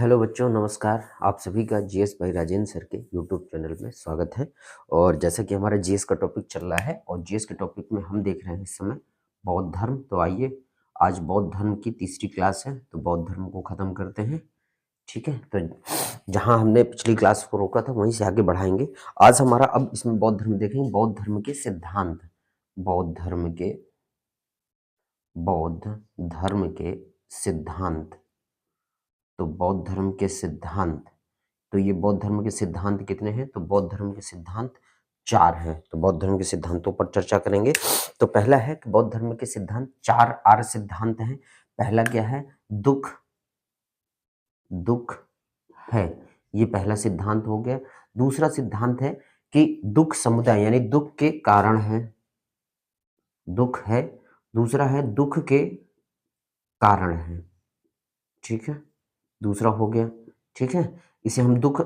Hello बच्चों, नमस्कार। आप सभी का जीएस भाई राजेंद्र सर के यूट्यूब चैनल में स्वागत है। और जैसा कि हमारा जीएस का टॉपिक चल रहा है और जीएस के टॉपिक में हम देख रहे हैं इस समय बौद्ध धर्म। तो आइए, आज बौद्ध धर्म की तीसरी क्लास है, तो बौद्ध धर्म को ख़त्म करते हैं। ठीक है, तो जहाँ हमने पिछली क्लास को रोका था वहीं से आगे बढ़ाएंगे। आज हमारा अब इसमें बौद्ध धर्म देखेंगे, बौद्ध धर्म के सिद्धांत, बौद्ध धर्म के सिद्धांत। तो बौद्ध धर्म के सिद्धांत, तो ये बौद्ध धर्म के सिद्धांत कितने हैं? तो बौद्ध धर्म के सिद्धांत 4 हैं। तो बौद्ध धर्म के सिद्धांतों पर चर्चा करेंगे। तो पहला है कि बौद्ध धर्म के सिद्धांत 4 आर्य सिद्धांत हैं। पहला क्या है? दुख है, ये पहला सिद्धांत हो गया। दूसरा सिद्धांत है कि दुख समुदाय यानी दुख के कारण है, दुख है। दूसरा है दुख के कारण है। ठीक है, दूसरा हो गया। ठीक है, इसे हम दुख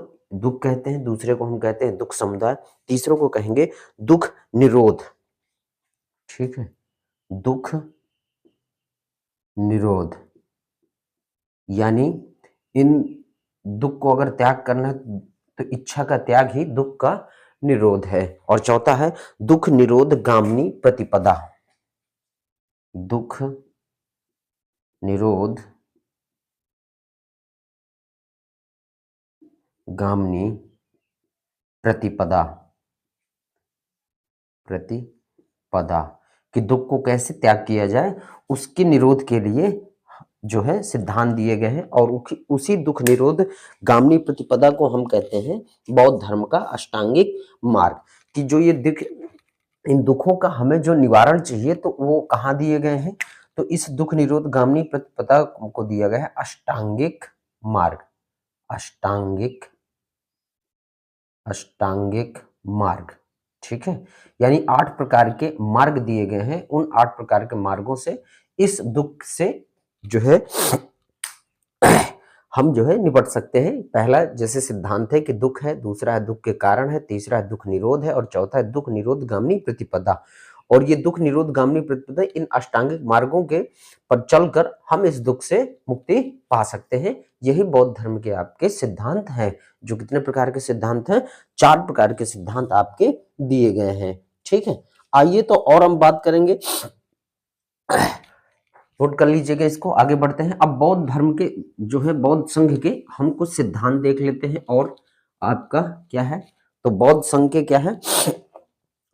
कहते हैं, दूसरे को हम कहते हैं दुख समुदाय, तीसरे को कहेंगे दुख निरोध। ठीक है, दुख निरोध यानी इन दुख को अगर त्याग करना है तो इच्छा का त्याग ही दुख का निरोध है। और चौथा है दुख निरोध गामिनी प्रतिपदा, दुख निरोध गामिनी प्रतिपदा कि दुख को कैसे त्याग किया जाए, उसके निरोध के लिए जो है सिद्धांत दिए गए हैं। और उसी दुख निरोध गामिनी प्रतिपदा को हम कहते हैं बौद्ध धर्म का अष्टांगिक मार्ग। कि जो ये इन दुखों का हमें जो निवारण चाहिए तो वो कहाँ दिए गए हैं? तो इस दुख निरोध गामिनी प्रतिपदा को दिया गया है अष्टांगिक मार्ग, अष्टांगिक मार्ग। ठीक है, यानी 8 प्रकार के मार्ग दिए गए हैं। उन 8 प्रकार के मार्गों से इस दुख से जो है हम जो है निपट सकते हैं। पहला जैसे सिद्धांत है कि दुख है, दूसरा है दुख के कारण है, तीसरा है दुख निरोध है और चौथा है दुख निरोध गामिनी प्रतिपदा। और ये दुख निरोध गामिनी प्रतिपदा इन अष्टांगिक मार्गों के पर चलकर हम इस दुख से मुक्ति पा सकते हैं। यही बौद्ध धर्म के आपके सिद्धांत हैं। जो कितने प्रकार के सिद्धांत हैं? 4 प्रकार के सिद्धांत आपके दिए गए हैं। ठीक है, आइए तो और हम बात करेंगे, नोट कर लीजिएगा इसको। आगे बढ़ते हैं। अब बौद्ध धर्म के जो है बौद्ध संघ के हम कुछ सिद्धांत देख लेते हैं। और आपका क्या है? तो बौद्ध संघ के क्या है?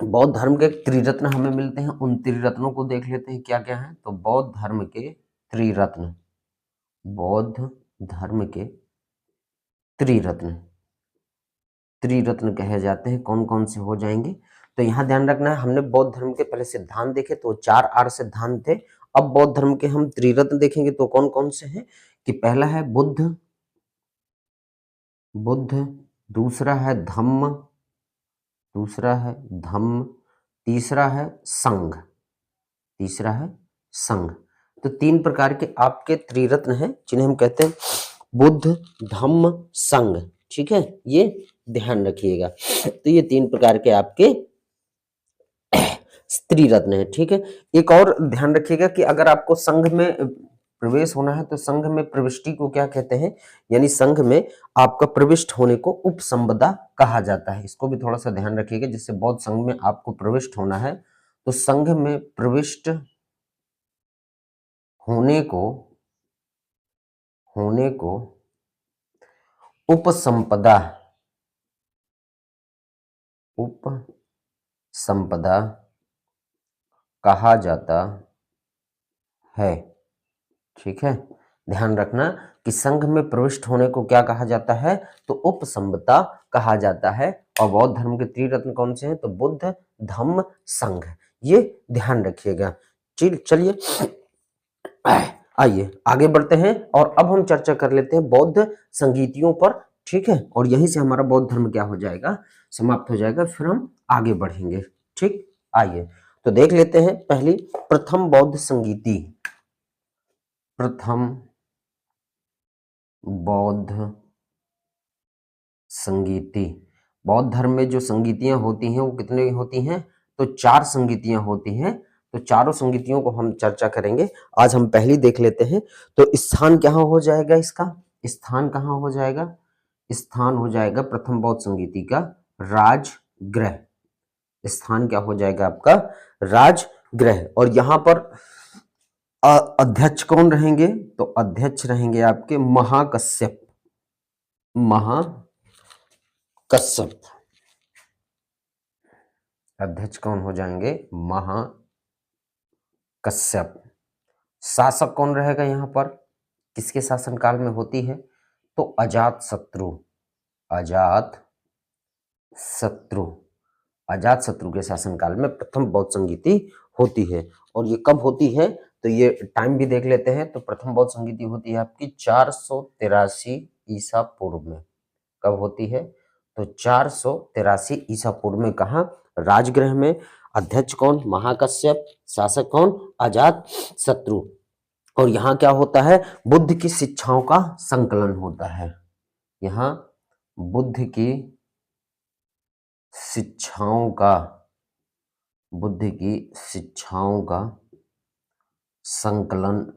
बौद्ध धर्म के त्रिरत्न हमें मिलते हैं। उन त्रिरत्नों को देख लेते हैं क्या क्या है। तो बौद्ध धर्म के त्रिरत्न, बौद्ध धर्म के त्रिरत्न कहे जाते हैं। कौन कौन से हो जाएंगे? तो यहाँ ध्यान रखना है, हमने बौद्ध धर्म के पहले सिद्धांत देखे तो 4 आर्य सिद्धांत थे। अब बौद्ध धर्म के हम त्रिरत्न देखेंगे तो कौन कौन से हैं? कि पहला है बुद्ध, दूसरा है धम्म, तीसरा है संघ, तो 3 प्रकार के आपके त्रिरत्न हैं जिन्हें हम कहते हैं बुद्ध, धम्म, संघ। ठीक है, ये ध्यान रखिएगा। तो ये 3 प्रकार के आपके त्रिरत्न है। ठीक है, एक और ध्यान रखिएगा कि अगर आपको संघ में प्रवेश होना है तो संघ में प्रविष्टि को क्या कहते हैं? यानी संघ में आपका प्रविष्ट होने को उपसंपदा कहा जाता है। इसको भी थोड़ा सा ध्यान रखिएगा। जिससे बौद्ध संघ में आपको प्रविष्ट होना है तो संघ में प्रविष्ट होने को उपसंपदा कहा जाता है। ठीक है, ध्यान रखना कि संघ में प्रविष्ट होने को क्या कहा जाता है? तो उपसंपदा कहा जाता है। और बौद्ध धर्म के त्रिरत्न कौन से हैं? तो बुद्ध, धम्म, संघ। ये ध्यान रखिएगा। चलिए आइए आगे बढ़ते हैं और अब हम चर्चा कर लेते हैं बौद्ध संगीतियों पर। ठीक है, और यहीं से हमारा बौद्ध धर्म क्या हो जाएगा? समाप्त हो जाएगा। फिर हम आगे बढ़ेंगे। ठीक, आइए तो देख लेते हैं पहली प्रथम बौद्ध संगीति। प्रथम बौद्ध संगीति, बौद्ध धर्म में जो संगीतियां होती हैं वो कितनी होती हैं? तो 4 संगीतियां होती हैं। तो चारों संगीतियों को हम चर्चा करेंगे। आज हम पहली देख लेते हैं। तो स्थान क्या हो जाएगा इसका? स्थान कहाँ हो जाएगा? स्थान हो जाएगा प्रथम बौद्ध संगीति का राजगृह। स्थान क्या हो जाएगा आपका? राजगृह। और यहां पर अध्यक्ष कौन रहेंगे? तो अध्यक्ष रहेंगे आपके महाकश्यप। महाकश्यप अध्यक्ष कौन हो जाएंगे? महाकश्यप। शासक कौन रहेगा यहाँ पर? किसके शासनकाल में होती है? तो अजात शत्रु। अजात शत्रु के शासनकाल में प्रथम बौद्ध संगीति होती है। और ये कब होती है? तो ये टाइम भी देख लेते हैं। तो प्रथम बौद्ध संगीति होती है आपकी 483 ईसा पूर्व में। कब होती है? तो 483 ईसा पूर्व में। कहा? राजगृह में। अध्यक्ष कौन? महाकश्यप। शासक कौन? अजात शत्रु। और यहाँ क्या होता है? बुद्ध की शिक्षाओं का संकलन होता है। यहाँ बुद्ध की शिक्षाओं का संकलन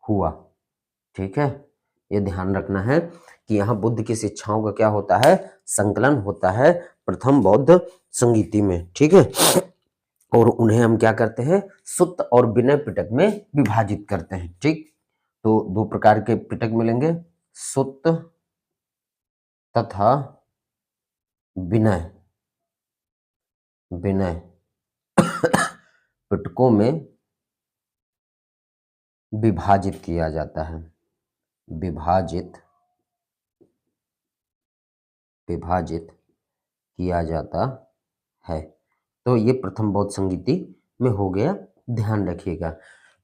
हुआ। ठीक है, ये ध्यान रखना है कि यहाँ बुद्ध की शिक्षाओं का क्या होता है? संकलन होता है प्रथम बौद्ध संगीति में। ठीक है, और उन्हें हम क्या करते हैं? सुत्त और विनय पिटक में विभाजित करते हैं। ठीक, तो दो प्रकार के पिटक मिलेंगे, सुत्त तथा विनय। पिटकों में विभाजित किया जाता है। विभाजित किया जाता है। तो ये प्रथम बौद्ध संगीति में हो गया। ध्यान रखिएगा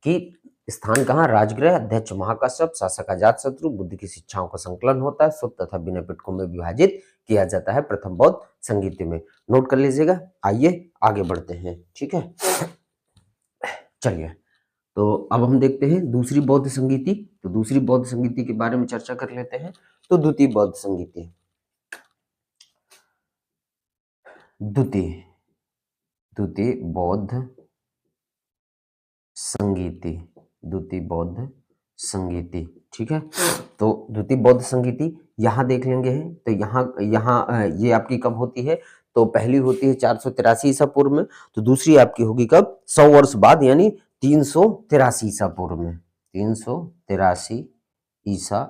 कि स्थान कहाँ? राजगृह। अध्यक्ष महाकश्यप। शासक अजात शत्रु। बुद्ध की शिक्षाओं का संकलन होता है। सुत्त तथा विनय पिटकों में विभाजित किया जाता है प्रथम बौद्ध संगीति में। नोट कर लीजिएगा। आइए आगे बढ़ते हैं। ठीक है, चलिए, तो अब हम देखते हैं दूसरी बौद्ध संगीति। तो दूसरी बौद्ध संगीति के बारे में चर्चा कर लेते हैं। तो द्वितीय बौद्ध संगीति। द्वितीय बौद्ध संगीति। ठीक है, तो द्वितीय बौद्ध संगीति यहाँ देख लेंगे। तो यहाँ ये आपकी कब होती है? तो पहली होती है 483 ईसा पूर्व में। तो दूसरी आपकी होगी कब? 100 वर्ष बाद, यानी 383 ईसा पूर्व में। 383 ईसा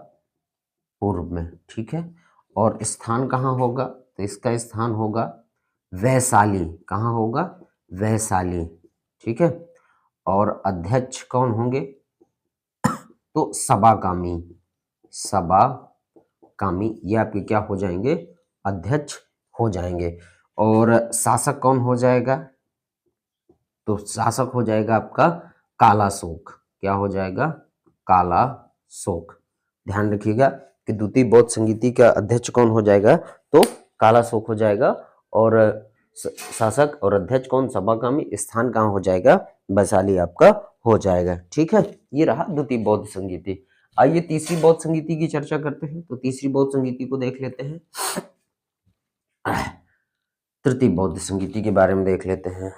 पूर्व में। ठीक है, और स्थान कहाँ होगा? तो इसका स्थान होगा वैशाली। कहाँ होगा? वैशाली। ठीक है, और अध्यक्ष कौन होंगे? तो सबाकामी। ये आपके क्या हो जाएंगे? अध्यक्ष हो जाएंगे। और शासक कौन हो जाएगा? तो शासक हो जाएगा आपका कालाशोक। क्या हो जाएगा? कालाशोक। ध्यान रखिएगा कि द्वितीय बौद्ध संगीति का अध्यक्ष कौन हो जाएगा? तो कालाशोक हो जाएगा। और शासक और अध्यक्ष कौन? सबाकामी। स्थान कहाँ हो जाएगा? वैशाली आपका हो जाएगा। ठीक है, ये रहा द्वितीय बौद्ध संगीति। आइए तीसरी बौद्ध संगीति की चर्चा करते हैं। तो तीसरी बौद्ध संगीति को देख लेते हैं। तृतीय बौद्ध संगीति के बारे में देख लेते हैं।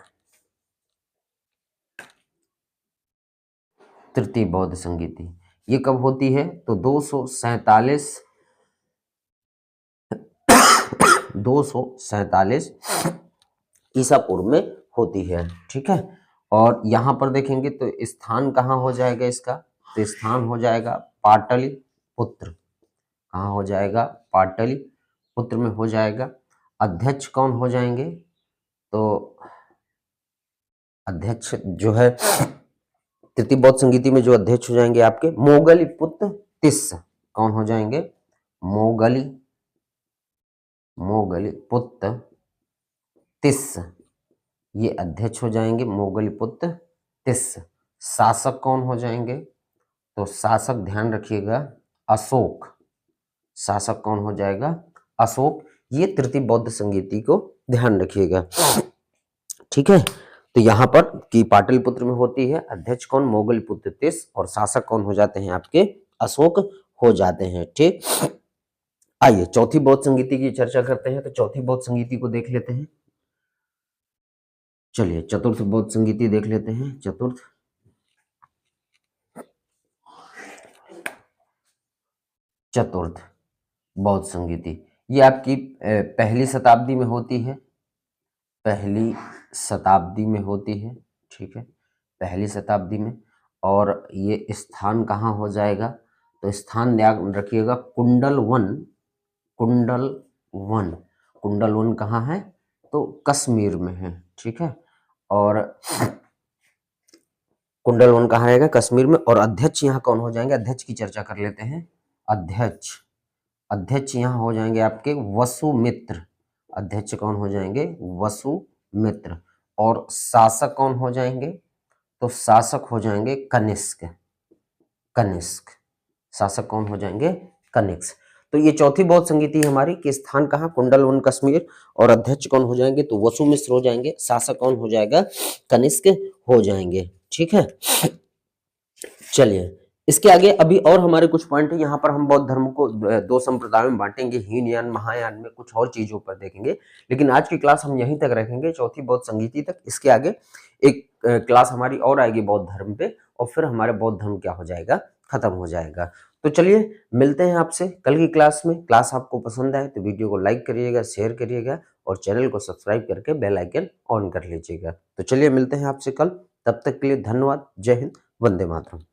तृतीय बौद्ध संगीति ये कब होती है? तो 247 ईसा पूर्व में होती है। ठीक है, और यहाँ पर देखेंगे तो स्थान कहाँ हो जाएगा इसका? तो स्थान हो जाएगा पाटलिपुत्र। कहाँ हो जाएगा? पाटलिपुत्र में हो जाएगा। अध्यक्ष कौन हो जाएंगे? तो अध्यक्ष जो है तृतीय बौद्ध संगीति में जो अध्यक्ष हो जाएंगे आपके मोगलीपुत्र तिस्स। कौन हो जाएंगे? मोगलीपुत्र तिस्स, ये अध्यक्ष हो जाएंगे मोगलीपुत्र तिस्स। शासक कौन हो जाएंगे? तो शासक ध्यान रखिएगा अशोक। शासक कौन हो जाएगा? अशोक। ये तृतीय बौद्ध संगीति को ध्यान रखिएगा। ठीक है, तो यहाँ पर कि पाटलिपुत्र में होती है। अध्यक्ष कौन? मोगलीपुत्र तिस्स। और शासक कौन हो जाते हैं आपके? अशोक हो जाते हैं। ठीक, आइए चौथी बौद्ध संगीति की चर्चा करते हैं। तो चौथी बौद्ध संगीति को देख लेते हैं। चलिए चतुर्थ बौद्ध संगीति देख लेते हैं। चतुर्थ बौद्ध संगीति, ये आपकी पहली शताब्दी में होती है, पहली शताब्दी में होती है, ठीक है, पहली शताब्दी में। और ये स्थान कहाँ हो जाएगा, तो स्थान याद रखिएगा कुंडल वन, कुंडल वन, कुंडल वन कहाँ है, तो कश्मीर में है, ठीक है। और कुंडल वन कहाँ रहेगा, कश्मीर में। और अध्यक्ष यहाँ कौन हो जाएंगे, अध्यक्ष की चर्चा कर लेते हैं। अध्यक्ष, अध्यक्ष यहाँ हो जाएंगे आपके वसुमित्र, अध्यक्ष कौन हो जाएंगे, वसुमित्र। और शासक कौन हो जाएंगे, तो शासक हो जाएंगे कनिष्क, कनिष्क, शासक कौन हो जाएंगे, कनिष्क। तो ये चौथी बौद्ध संगीति हमारी कि स्थान कहाँ, कुंडल वन कश्मीर, और अध्यक्ष कौन हो जाएंगे, तो वसुमित्र हो जाएंगे, शासक कौन हो जाएगा, कनिष्क हो जाएंगे, ठीक है। चलिए इसके आगे अभी और हमारे कुछ पॉइंट है, यहाँ पर हम बौद्ध धर्म को दो संप्रदायों में बांटेंगे, हीनयान महायान में, कुछ और चीजों पर देखेंगे। लेकिन आज की क्लास हम यहीं तक रखेंगे, चौथी बौद्ध संगीति तक। इसके आगे एक क्लास हमारी और आएगी बौद्ध धर्म पे, और फिर हमारे बौद्ध धर्म क्या हो जाएगा, खत्म हो जाएगा। तो चलिए मिलते हैं आपसे कल की क्लास में। क्लास आपको पसंद आए तो वीडियो को लाइक करिएगा, शेयर करिएगा, और चैनल को सब्सक्राइब करके बेल आइकन ऑन कर लीजिएगा। तो चलिए मिलते हैं आपसे कल, तब तक के लिए धन्यवाद। जय हिंद, वंदे मातरम।